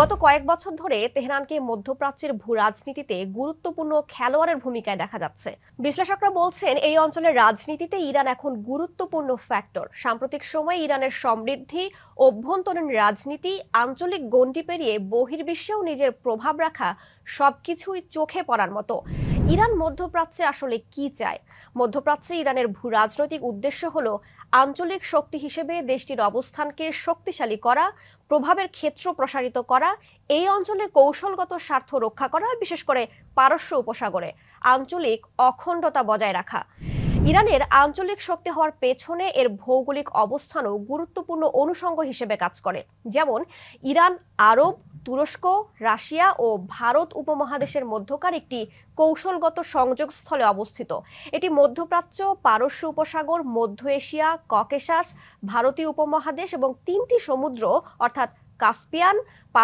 গত কয়েক বছর ধরে তেহরানকে মধ্যপ্রাচ্যের ভূরাজনীতিতে গুরুত্বপূর্ণ খেলোয়াড়ের ভূমিকায় দেখা যাচ্ছে। বিশ্লেষকরা বলছেন, এই অঞ্চলের রাজনীতিতে ইরান এখন গুরুত্বপূর্ণ ফ্যাক্টর। সাম্প্রতিক সময়ে ইরানের সমৃদ্ধি, অভ্যন্তরীণ রাজনীতি, আঞ্চলিক গণ্ডি পেরিয়ে বহির্বিশ্বেও নিজের প্রভাব রাখা সবকিছুই চোখে পড়ার মতো। ইরান মধ্যপ্রাচ্যে আসলে কি চায়? মধ্যপ্রাচ্যে ইরানের ভূরাজনৈতিক উদ্দেশ্য হলো আঞ্চলিক শক্তি হিসেবে দেশটির অবস্থানকে শক্তিশালী করা, প্রভাবের ক্ষেত্র প্রসারিত করা, এই অঞ্চলে কৌশলগত স্বার্থ রক্ষা করা, বিশেষ করে পারস্য উপসাগরে আঞ্চলিক অখণ্ডতা বজায় রাখা। ইরানের আঞ্চলিক শক্তি হওয়ার পেছনে এর ভৌগোলিক অবস্থানও গুরুত্বপূর্ণ অনুষঙ্গ হিসেবে কাজ করে। যেমন ইরান আরব, তুরস্ক, রাশিয়া ও ভারত উপমহাদেশের মধ্যকার একটি কৌশলগত সংযোগস্থলে অবস্থিত। এটি মধ্যপ্রাচ্য, পারস্য উপসাগর, মধ্য এশিয়া, ককেশাস, ভারতীয় উপমহাদেশ এবং তিনটি সমুদ্র অর্থাৎ কাস্পিয়ান,